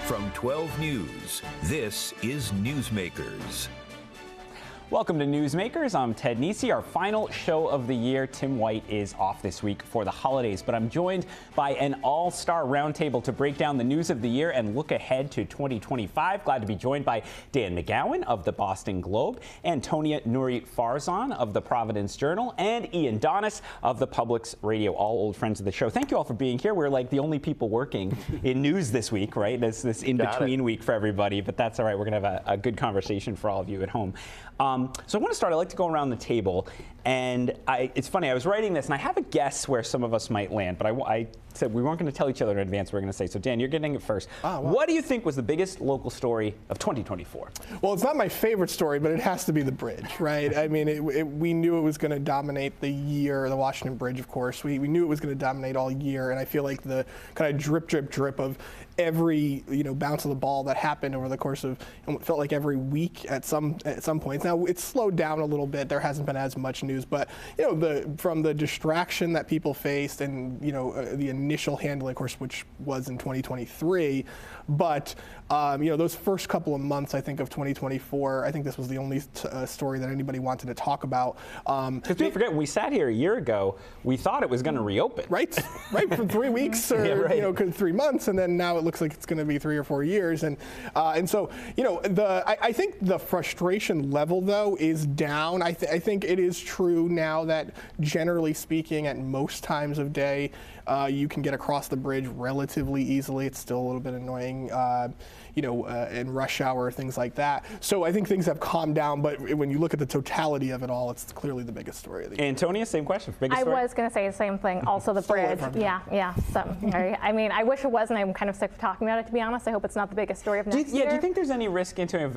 From 12 News, this is Newsmakers. Welcome to Newsmakers. I'm Ted Nesi. Our final show of the year. Tim White is off this week for the holidays, but I'm joined by an all-star roundtable to break down the news of the year and look ahead to 2025. Glad to be joined by Dan McGowan of the Boston Globe, Antonia Noori Farzan of the Providence Journal, and Ian Donnis of the Public Radio, all old friends of the show. Thank you all for being here. We're like the only people working in news this week, right? This in-between week for everybody, but that's all right. We're going to have a good conversation for all of you at home. So I want to start. I like to go around the table, and it's funny. I was writing this, and I have a guess where some of us might land, but I said we weren't going to tell each other in advance. We're going to say, so Dan, you're getting it first. Oh, wow. What do you think was the biggest local story of 2024? Well, it's not my favorite story, but it has to be the bridge, right? I mean, we knew it was going to dominate the year, the Washington Bridge, of course. We knew it was going to dominate all year, and I feel like the kind of drip, drip, drip of every bounce of the ball that happened over the course of, it felt like every week at some points. Now it's slowed down a little bit. There hasn't been as much news, but from the distraction that people faced and the initial handling, of course, which was in 2023, but those first couple of months, I think, of 2024, I think this was the only story that anybody wanted to talk about. Because don't forget, when we sat here a year ago, we thought it was going to reopen. Right, for 3 weeks or yeah, right. 3 months, and then now it looks like it's going to be 3 or 4 years, and so I think the frustration level though is down. I think it is true now that generally speaking, at most times of day, you can get across the bridge relatively easily. It's still a little bit annoying, in rush hour, things like that. So I think things have calmed down, but when you look at the totality of it all, it's clearly the biggest story of the year. Antonia, same question. Biggest story? I was going to say the same thing. Also the bridge. Yeah. I mean, I wish it wasn't. I'm kind of sick of talking about it, to be honest. I hope it's not the biggest story of next year. Do you think there's any risk, Antonia,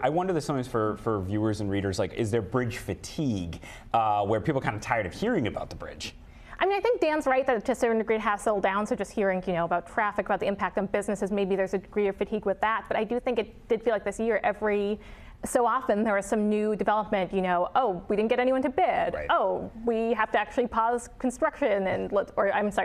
I wonder this sometimes for viewers and readers, like, is there bridge fatigue, where people are kind of tired of hearing about the bridge? I mean, I think Dan's right that to a certain degree it has settled down. So just hearing, about traffic, about the impact on businesses, maybe there's a degree of fatigue with that. But I do think it did feel like this year, every so often there was some new development, oh, we didn't get anyone to bid. Right. Oh, we have to actually pause construction and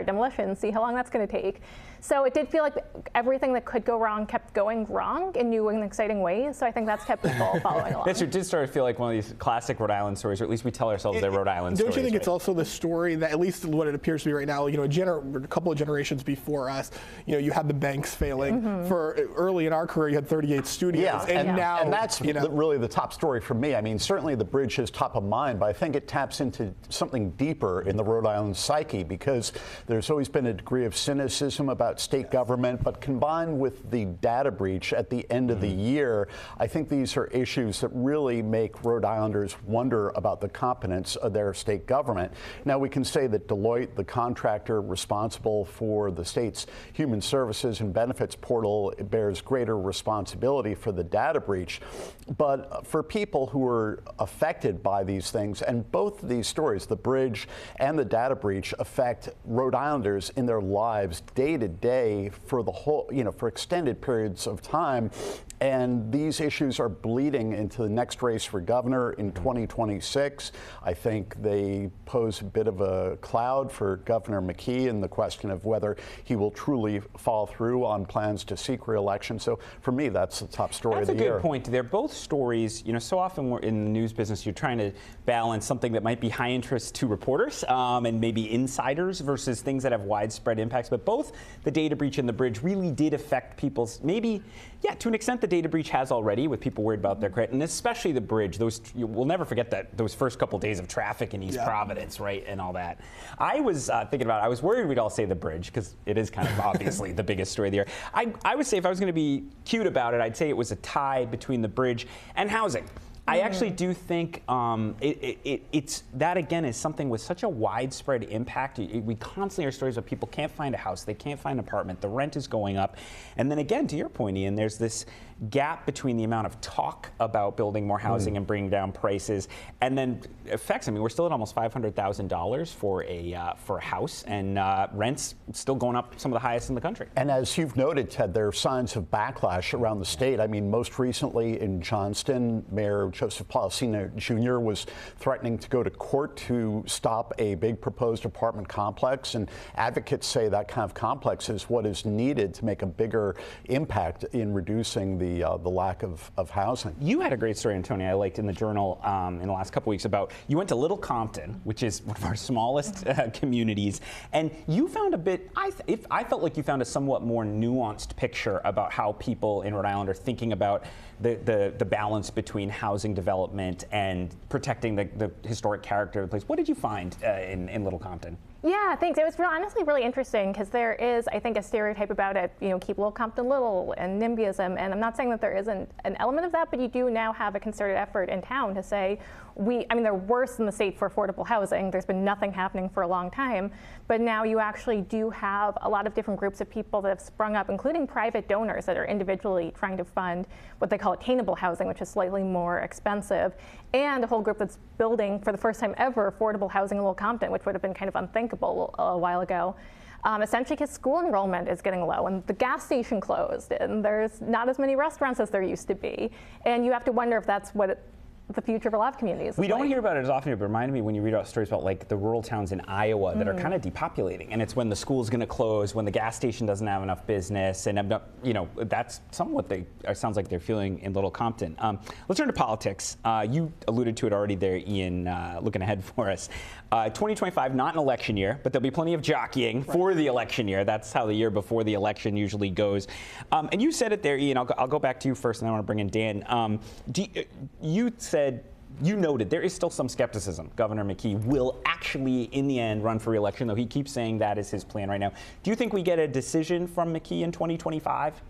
demolition, see how long that's going to take. So it did feel like everything that could go wrong kept going wrong in new and exciting ways. So I think that's kept people following along. It did start to feel like one of these classic Rhode Island stories, or at least we tell ourselves they're Rhode Island stories. Don't you think it's also the story that, at least what it appears to be right now, a couple of generations before us, you had the banks failing. Mm-hmm. For early in our career, you had 38 studios. Yeah, and now, and that's really the top story for me. I mean, certainly the bridge is top of mind, but I think it taps into something deeper in the Rhode Island psyche, because there's always been a degree of cynicism about state government, but combined with the data breach at the end of the year, I think these are issues that really make Rhode Islanders wonder about the competence of their state government. Now, we can say that Deloitte, the contractor responsible for the state's human services and benefits portal, bears greater responsibility for the data breach. But for people who are affected by these things, and both of these stories, the bridge and the data breach, affect Rhode Islanders in their lives day to day for the whole, for extended periods of time. And these issues are bleeding into the next race for governor in 2026. I think they pose a bit of a cloud for Governor McKee in the question of whether he will truly follow through on plans to seek re-election. So for me, that's the top story of the year. That's a good point. They're both stories. So often we're in the news business, you're trying to balance something that might be high interest to reporters and maybe insiders versus things that have widespread impacts. But both the data breach and the bridge really did affect people's, to an extent, the data breach has already, with people worried about their credit, and especially the bridge. We'll never forget those first couple days of traffic in East Providence, right, and all that. I was thinking about it. I was worried we'd all say the bridge, because it is kind of obviously the biggest story of the year. I would say, if I was going to be cute about it, I'd say it was a tie between the bridge and housing. I actually do think it's that, again, is something with such a widespread impact. We constantly hear stories of people can't find a house, they can't find an apartment, the rent is going up. And then again, to your point, Ian, there's this gap between the amount of talk about building more housing and bringing down prices, and then effects. I mean, we're still at almost $500,000 for a house, and rents still going up, some of the highest in the country. And as you've noted, Ted, there are signs of backlash around the state. I mean, most recently in Johnston, Mayor Joseph Policino Jr. was threatening to go to court to stop a big proposed apartment complex, and advocates say that kind of complex is what is needed to make a bigger impact in reducing the lack of housing. You had a great story, Antonia, I liked in the Journal in the last couple weeks about, you went to Little Compton, which is one of our smallest communities, and you found a bit, I felt like you found a somewhat more nuanced picture about how people in Rhode Island are thinking about the balance between housing development and protecting the historic character of the place. What did you find in Little Compton? Yeah, thanks. It was honestly really interesting because there is, I think, a stereotype about it, keep Little Compton little and NIMBYism. And I'm not saying that there isn't an element of that, but you do now have a concerted effort in town to say, they're worse than the state for affordable housing. There's been nothing happening for a long time. But now you actually do have a lot of different groups of people that have sprung up, including private donors that are individually trying to fund what they call attainable housing, which is slightly more expensive, and a whole group that's building, for the first time ever, affordable housing in Little Compton, which would have been kind of unthinkable a while ago. Essentially because school enrollment is getting low and the gas station closed and there's not as many restaurants as there used to be. And you have to wonder if that's what the future of a lot of communities. We don't hear about it as often, but it reminded me when you read about stories about like the rural towns in Iowa that are kind of depopulating, and it's when the school's going to close, when the gas station doesn't have enough business, and that's somewhat it sounds like they're feeling in Little Compton. Let's turn to politics. You alluded to it already there, Ian, looking ahead for us. 2025, not an election year, but there'll be plenty of jockeying for the election year. That's how the year before the election usually goes. And you said it there, Ian. I'll go back to you first, and then I want to bring in Dan. You noted there is still some skepticism. Governor McKee will actually, in the end, run for re-election, though he keeps saying that is his plan right now. Do you think we get a decision from McKee in 2025?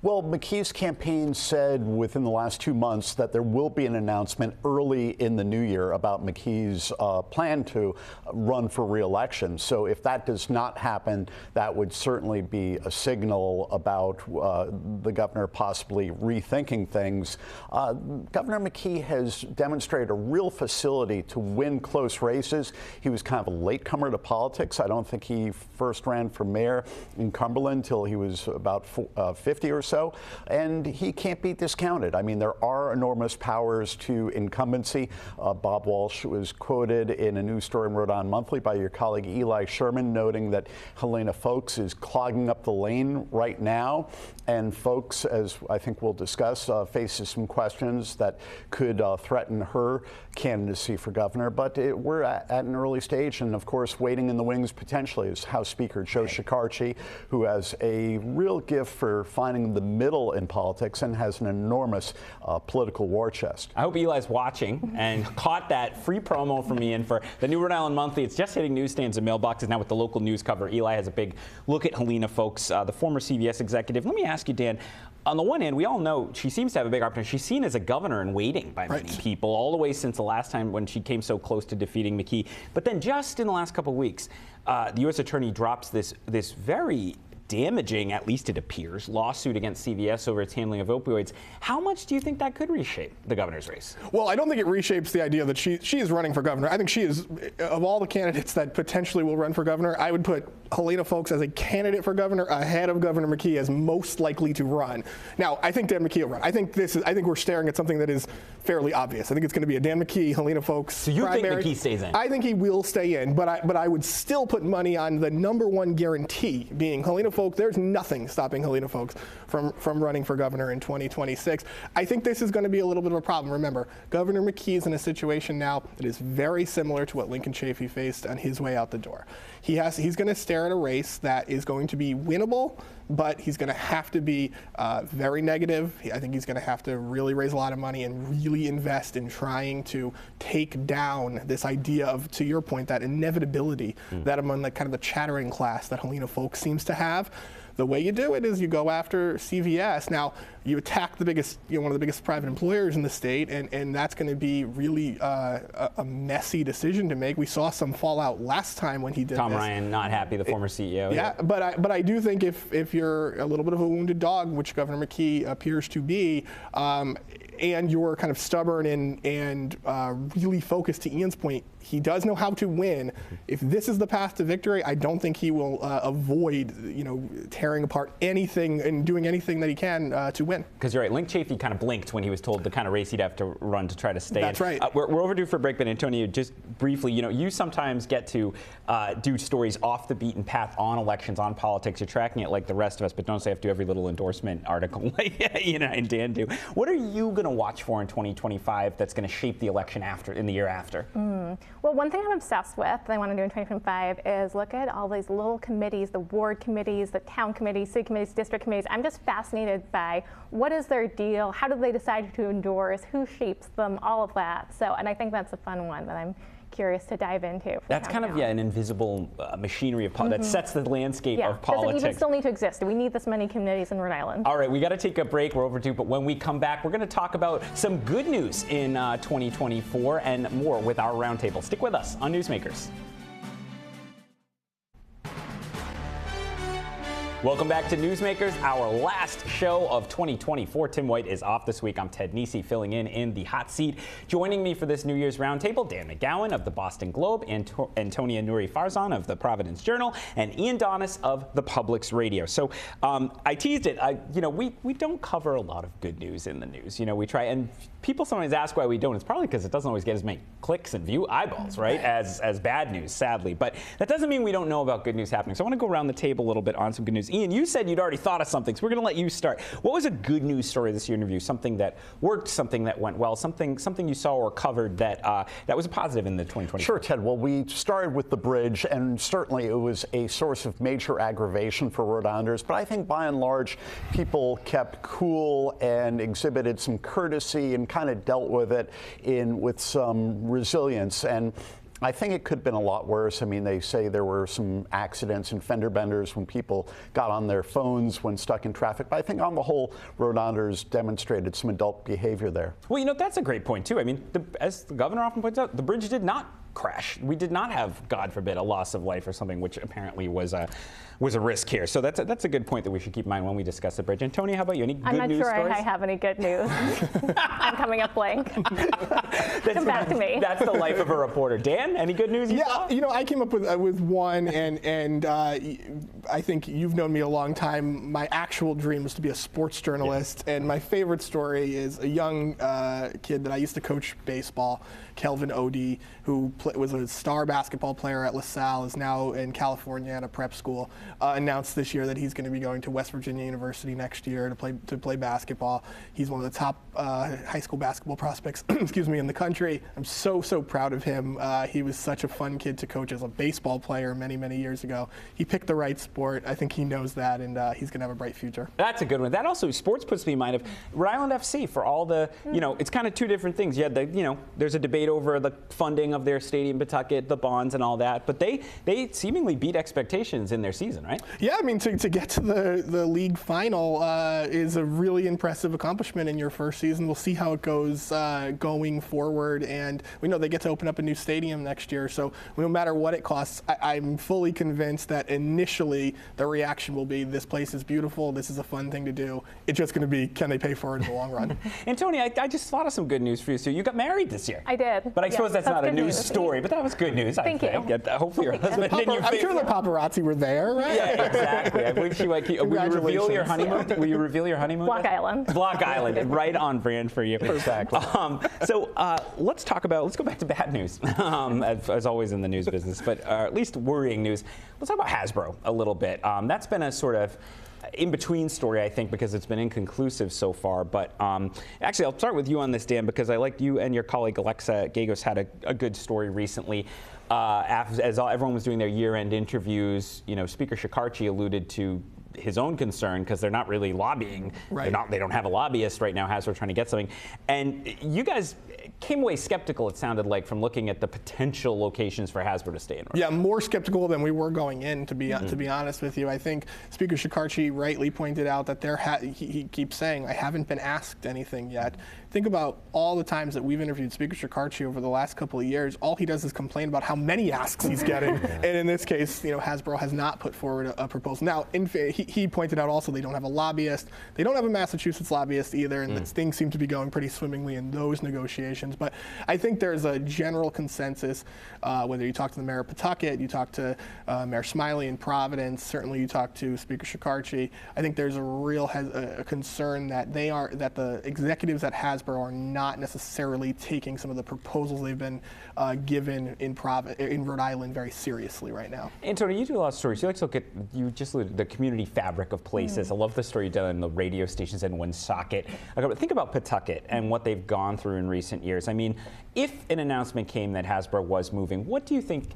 Well, McKee's campaign said within the last 2 months that there will be an announcement early in the new year about McKee's plan to run for re-election. So if that does not happen, that would certainly be a signal about the governor possibly rethinking things. Governor McKee has demonstrated a real facility to win close races. He was kind of a latecomer to politics. I don't think he first ran for mayor in Cumberland till he was about 50 or so, and he can't be discounted. I mean, there are enormous powers to incumbency. Bob Walsh was quoted in a news story in Rhode Island Monthly by your colleague Eli Sherman, noting that Helena Folk is clogging up the lane right now, and Folk, as I think we'll discuss, faces some questions that could threaten her candidacy for governor. But we're at an early stage, and of course, waiting in the wings potentially is House Speaker Joe Shekarchi, who has a real gift for finding the middle in politics and has an enormous political war chest. I hope Eli's watching and caught that free promo from Ian for the new Rhode Island Monthly. It's just hitting newsstands and mailboxes now with the local news cover. Eli has a big look at Helena Folk, the former CVS executive. Let me ask you, Dan, on the one hand, we all know she seems to have a big opportunity. She's seen as a governor in waiting by many people, all the way since the last time when she came so close to defeating McKee. But then just in the last couple of weeks, the U.S. attorney drops this very damaging, at least it appears, lawsuit against CVS over its handling of opioids. How much do you think that could reshape the governor's race? Well, I don't think it reshapes the idea that she is running for governor. I think she is, of all the candidates that potentially will run for governor, I would put Helena Folk as a candidate for governor ahead of Governor McKee as most likely to run. Now, I think Dan McKee will run. I think we're staring at something that is fairly obvious. I think it's going to be a Dan McKee, Helena Folk So you primary. think McKee stays in? I think he will stay in, but I would still put money on the number one guarantee being Helena Folk. There's nothing stopping Helena Folk from running for governor in 2026. I think this is going to be a little bit of a problem. Remember, Governor McKee is in a situation now that is very similar to what Lincoln Chafee faced on his way out the door. He's going to stare at a race that is going to be winnable, but he's going to have to be very negative. I think he's going to have to really raise a lot of money and really invest in trying to take down this idea of, to your point, that inevitability that among the kind of the chattering class that Helena Folk seems to have. The way you do it is you go after CVS. Now, you attack the biggest, one of the biggest private employers in the state, and that's going to be really a messy decision to make. We saw some fallout last time when he did Tom this. Ryan not happy, the former CEO. Yeah, but I do think if you're a little bit of a wounded dog, which Governor McKee appears to be, and you're kind of stubborn and really focused, to Ian's point, he does know how to win. If this is the path to victory, I don't think he will avoid, tearing apart anything and doing anything that he can to win. Because you're right, Link Chafee kind of blinked when he was told the kind of race he'd have to run to try to stay in. That's right. We're overdue for a break, but Antonia, just briefly, you sometimes get to do stories off the beaten path on elections, on politics. You're tracking it like the rest of us, but don't say I have to do every little endorsement article like Ian and Dan do. What are you going to watch for in 2025 that's going to shape the election in the year after? Well, one thing I'm obsessed with that I want to do in 2025 is look at all these little committees, the ward committees, the town committees, city committees, district committees. I'm just fascinated by what is their deal, how do they decide to endorse, who shapes them, all of that. So, and I think that's a fun one that I'm curious to dive into. That's kind of, an invisible machinery of that sets the landscape of politics. Does it even still need to exist? Do we need this many committees in Rhode Island? All right, we got to take a break. We're overdue, but when we come back, we're going to talk about some good news in 2024 and more with our roundtable. Stick with us on Newsmakers. Welcome back to Newsmakers, our last show of 2024. Tim White is off this week. I'm Ted Nesi, filling in the hot seat. Joining me for this New Year's roundtable, Dan McGowan of the Boston Globe, Antonia Noori Farzan of the Providence Journal, and Ian Donnis of the Publix Radio. So I teased it. We don't cover a lot of good news in the news. We try, and people sometimes ask why we don't. It's probably because it doesn't always get as many clicks and eyeballs, right, as bad news, sadly. But that doesn't mean we don't know about good news happening. So I want to go around the table a little bit on some good news. Ian, you said you'd already thought of something, so we're going to let you start. What was a good news story this year in review? Something that worked, something that went well, something you saw or covered that was a positive in the 2020? Sure, Ted. Well, we started with the bridge, and certainly it was a source of major aggravation for Rhode Islanders. But I think by and large, people kept cool and exhibited some courtesy and kind of dealt with it with some resilience. And I think it could have been a lot worse. I mean, they say there were some accidents and fender benders when people got on their phones when stuck in traffic. But I think on the whole, Rhode Islanders demonstrated some adult behavior there. Well, that's a great point, too. I mean, as the governor often points out, the bridge did not crash. We did not have, God forbid, a loss of life or something, which apparently was a risk here. So that's a good point that we should keep in mind when we discuss the bridge. Antonia, how about you? Any good news stories? I'm not sure I have any good news. I'm coming up blank. Come back to me. That's the life of a reporter. Dan, any good news you saw? I came up with one, and I think you've known me a long time. My actual dream was to be a sports journalist, and my favorite story is a young kid that I used to coach baseball, Kelvin Odie, who was a star basketball player at LaSalle, is now in California at a prep school, announced this year that he's going to be going to West Virginia University next year to play basketball. He's one of the top high school basketball prospects, in the country. I'm so proud of him. He was such a fun kid to coach as a baseball player many, many years ago. He picked the right sport. I think he knows that, and he's going to have a bright future. That's a good one. That also, sports puts me in mind of Rhode Island FC for all the, it's kind of two different things. You had there's a debate over the funding of their stadium, Pawtucket, the bonds and all that, but they seemingly beat expectations in their season, right? Yeah, I mean, to get to the league final is a really impressive accomplishment in your first season. We'll see how it goes going forward, and we know they get to open up a new stadium next year, so no matter what it costs, I'm fully convinced that initially the reaction will be, this place is beautiful, this is a fun thing to do. It's just going to be, can they pay for it in the long run? Antonia, I just thought of some good news for you. So you got married this year. I did. But I suppose that's not a news story, but that was good news. Thank you. Hopefully your husband and your I'm sure the paparazzi were there, right? Yeah, exactly. I believe she might keep. Will you reveal your honeymoon? Will you reveal your honeymoon? Block Island. Block Island, right on brand for you. Exactly. Let's go back to bad news, as always in the news business, but at least worrying news. Let's talk about Hasbro a little bit. That's been a sort of in-between story, I think, because it's been inconclusive so far. But actually, I'll start with you on this, Dan, because I liked you and your colleague Alexa Gagos had a good story recently. As everyone was doing their year-end interviews, Speaker Shekarchi alluded to his own concern because they're not really lobbying. Right. They don't have a lobbyist right now. Hasbro trying to get something, and you guys came away skeptical. It sounded like from looking at the potential locations for Hasbro to stay in. Yeah, more skeptical than we were going in. To be honest with you, I think Speaker Shekarchi rightly pointed out that he keeps saying, "I haven't been asked anything yet." Think about all the times that we've interviewed Speaker Shekarchi over the last couple of years. All he does is complain about how many asks he's getting, and in this case, Hasbro has not put forward a proposal. Now, he he pointed out also they don't have a lobbyist. They don't have a Massachusetts lobbyist either, and things seem to be going pretty swimmingly in those negotiations. But I think there's a general consensus, whether you talk to the mayor of Pawtucket, you talk to Mayor Smiley in Providence, certainly you talk to Speaker Shikarchi. I think there's a real a concern that that the executives at Hasbro are not necessarily taking some of the proposals they've been given in Rhode Island very seriously right now. Antonia, you do a lot of stories. You like to look at, you just alluded to the community fabric of places. I love the story you've done in the radio stations in Woonsocket. Think about Pawtucket and what they've gone through in recent years. I mean, if an announcement came that Hasbro was moving, what do you think,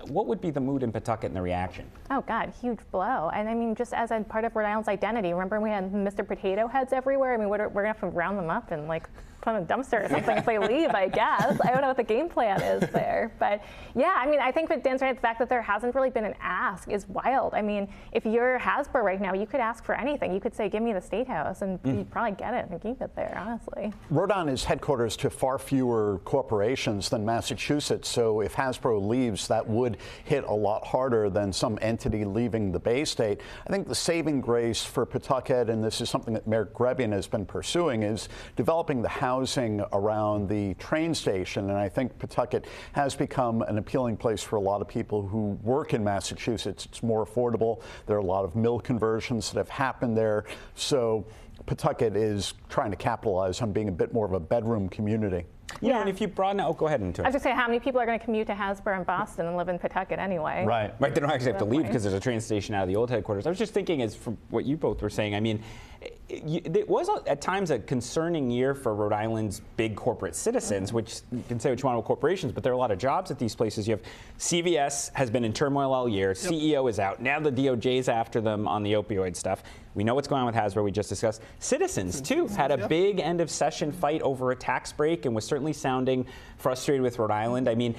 what would be the mood in Pawtucket and the reaction? Oh God, huge blow. And I mean, just as a part of Rhode Island's identity, remember we had Mr. Potato Heads everywhere? I mean, we're gonna have to round them up and like put them in a dumpster or something if they leave, I guess. I don't know what the game plan is there. But yeah, I mean, I think what Dan's right, the fact that there hasn't really been an ask is wild. I mean, if you're Hasbro right now, you could ask for anything. You could say, give me the State House, and you'd probably get it and keep it there, honestly. Rhode Island is headquarters to far fewer corporations than Massachusetts, so if Hasbro leaves, that would hit a lot harder than some entity leaving the Bay State. I think the saving grace for Pawtucket, and this is something that Mayor Grebian has been pursuing, is developing the housing around the train station, and I think Pawtucket has become an appealing place for a lot of people who work in Massachusetts. It's more affordable. There are a lot of mill conversions that have happened there, so Pawtucket is trying to capitalize on being a bit more of a bedroom community. Yeah, and if you broaden out, go ahead and I was just saying, how many people are going to commute to Hasbro in Boston and live in Pawtucket anyway? Right, they don't actually have to leave because there's a train station out of the old headquarters. I was just thinking, as from what you both were saying, I mean, it was at times a concerning year for Rhode Island's big corporate citizens, which you can say what you want about corporations, but there are a lot of jobs at these places. You have CVS has been in turmoil all year. CEO is out. Now the DOJ's after them on the opioid stuff. We know what's going on with Hasbro, we just discussed. Citizens, too, had a big end of session fight over a tax break and was certainly sounding frustrated with Rhode Island. I mean,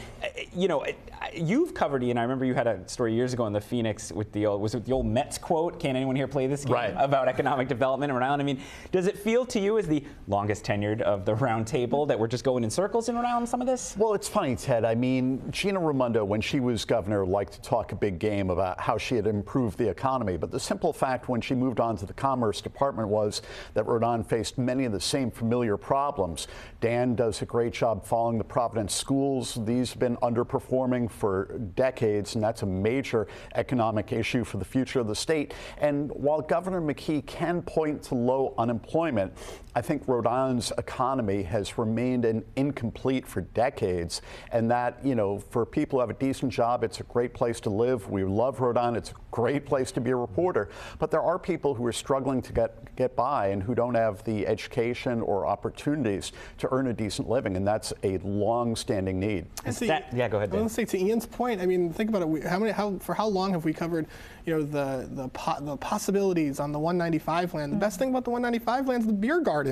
you know, you've covered, Ian, I remember you had a story years ago in the Phoenix with the old, was it the old Mets quote, can anyone here play this game? Right. About economic development in Rhode Island. I mean, does it feel to you as the longest tenured of the round table that we're just going in circles in Rhode Island, some of this? Well, it's funny, Ted. I mean, Gina Raimondo, when she was governor, liked to talk a big game about how she had improved the economy. But the simple fact when she moved on to the Commerce Department was that Rhode Island faced many of the same familiar problems. Dan does a great job following the Providence schools. These have been underperforming for decades, and that's a major economic issue for the future of the state. And while Governor McKee can point to low unemployment, I think Rhode Island's economy has remained incomplete for decades, and that, you know, for people who have a decent job, it's a great place to live. We love Rhode Island. It's a great place to be a reporter. But there are people who are struggling to get by and who don't have the education or opportunities to earn a decent living, and that's a long-standing need. Yeah, go ahead, Dan. I want to say, to Ian's point, I mean, think about it. For how long have we covered, you know, the possibilities on the 195 land? The best thing about the 195 land is the beer garden,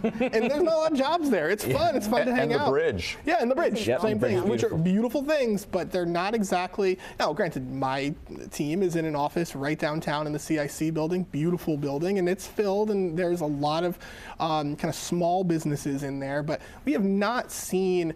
and there's not a lot of jobs there. It's fun. It's fun to hang out. And the bridge. Yeah, and the bridge. Yep, Same thing, which beautiful. are beautiful things, but they're not exactly. Now, granted, my team is in an office right downtown in the CIC building, beautiful building, and it's filled, and there's a lot of kind of small businesses in there, but we have not seen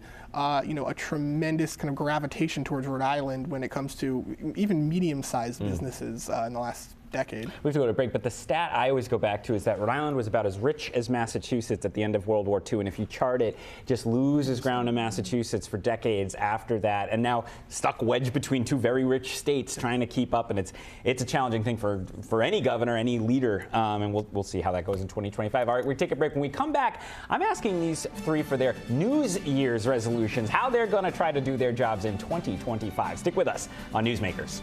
you know, a tremendous kind of gravitation towards Rhode Island when it comes to even medium-sized businesses in the last decade. We have to go to break, but the stat I always go back to is that Rhode Island was about as rich as Massachusetts at the end of World War II, and if you chart it, just loses ground to Massachusetts for decades after that, and now stuck wedged between two very rich states trying to keep up, and it's a challenging thing for any governor, any leader, and we'll see how that goes in 2025. All right, we take a break. When we come back, I'm asking these three for their New Year's resolutions, how they're going to try to do their jobs in 2025. Stick with us on Newsmakers.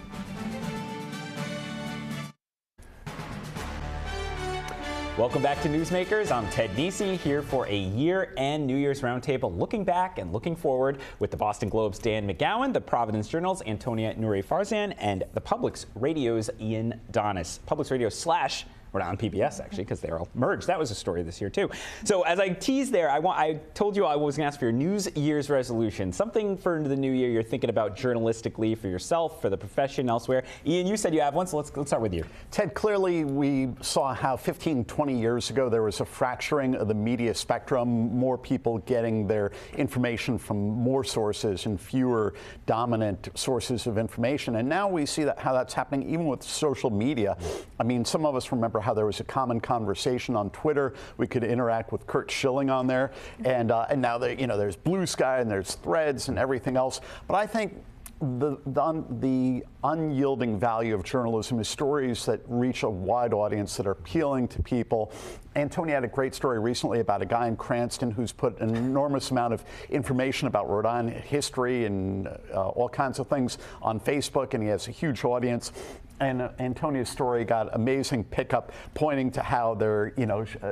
Welcome back to Newsmakers. I'm Ted Nesi here for a year-end New Year's roundtable, looking back and looking forward with the Boston Globe's Dan McGowan, the Providence Journal's Antonia, Noori, Farzan, and the Public Radio's Ian Donnis. Public Radio / Rhode Island PBS, actually, because they're all merged. That was a story this year, too. So as I teased there, I told you I was going to ask for your New Year's resolution, something for the new year you're thinking about journalistically for yourself, for the profession, elsewhere. Ian, you said you have one, so let's start with you. Ted, clearly we saw how 15, 20 years ago there was a fracturing of the media spectrum, more people getting their information from more sources and fewer dominant sources of information. And now we see how that's happening even with social media. I mean, some of us remember how there was a common conversation on Twitter. We could interact with Kurt Schilling on there, and now there's Blue Sky and there's Threads and everything else. But I think the unyielding value of journalism is stories that reach a wide audience, that are appealing to people. Antonia had a great story recently about a guy in Cranston who's put an enormous amount of information about Rhode Island history and all kinds of things on Facebook, and he has a huge audience. And Antonia's story got amazing pickup, pointing to how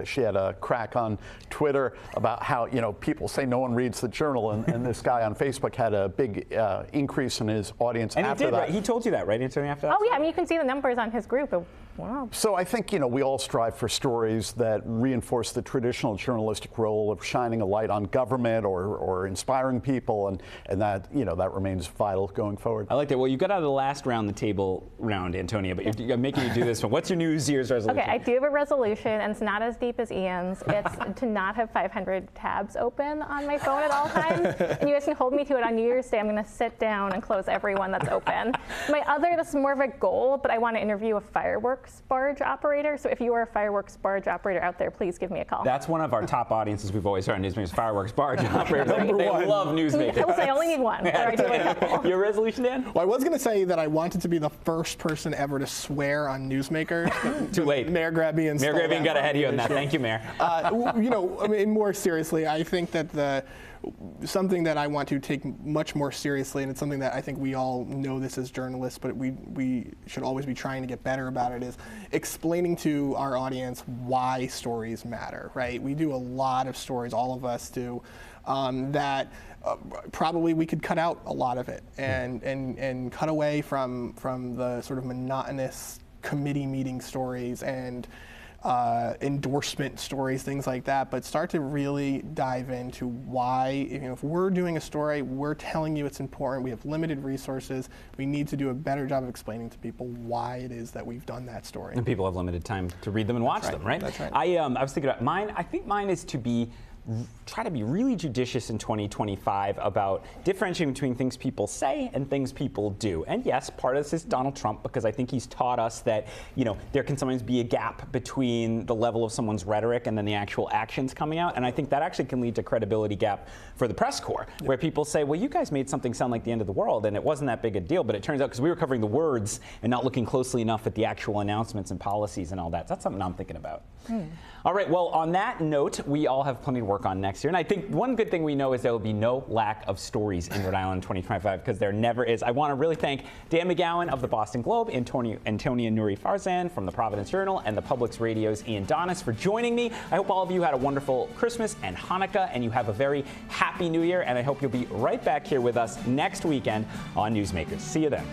she had a crack on Twitter about how, people say no one reads the Journal, and this guy on Facebook had a big increase in his audience and after he did, that. Right? He told you that, right, Antonia, after that? Oh, yeah, I mean, you can see the numbers on his group. Wow. So I think, we all strive for stories that reinforce the traditional journalistic role of shining a light on government or inspiring people, and that, that remains vital going forward. I like that. Well, you got out of the last table round, Antonia, but you're making you do this one. What's your New Year's resolution? Okay, I do have a resolution, and it's not as deep as Ian's. It's to not have 500 tabs open on my phone at all times. And you guys can hold me to it on New Year's Day. I'm going to sit down and close every one that's open. This is more of a goal, but I want to interview a fireworks barge operator. So if you are a fireworks barge operator out there, please give me a call. That's one of our top audiences we've always heard on Newsmakers, fireworks barge operators. They love Newsmakers. I only need one. Your resolution, Dan? Well, I was going to say that I wanted to be the first person ever to swear on Newsmakers. Too late. Mayor Grabbian got ahead of you on that. Thank you, Mayor. More seriously, I think that something that I want to take much more seriously, and it's something that I think we all know this as journalists, but we should always be trying to get better about it, is explaining to our audience why stories matter, right? We do a lot of stories, all of us do, that probably we could cut out a lot of it and cut away from the sort of monotonous committee meeting stories and endorsement stories, things like that, but start to really dive into why, if we're doing a story, we're telling you it's important, we have limited resources, we need to do a better job of explaining to people why it is that we've done that story. And people have limited time to read them and watch them, right? That's right. I was thinking about mine. I think mine is to try to be really judicious in 2025 about differentiating between things people say and things people do. And yes, part of this is Donald Trump, because I think he's taught us that, there can sometimes be a gap between the level of someone's rhetoric and then the actual actions coming out. And I think that actually can lead to credibility gap for the press corps, where people say, well, you guys made something sound like the end of the world, and it wasn't that big a deal. But it turns out, because we were covering the words and not looking closely enough at the actual announcements and policies and all that. So that's something I'm thinking about. All right, well, on that note, we all have plenty to work on next year. And I think one good thing we know is there will be no lack of stories in Rhode Island 2025, because there never is. I want to really thank Dan McGowan of the Boston Globe, Antonia Noori Farzan from the Providence Journal, and the Publix Radio's Ian Donnis for joining me. I hope all of you had a wonderful Christmas and Hanukkah, and you have a very happy New Year. And I hope you'll be right back here with us next weekend on Newsmakers. See you then.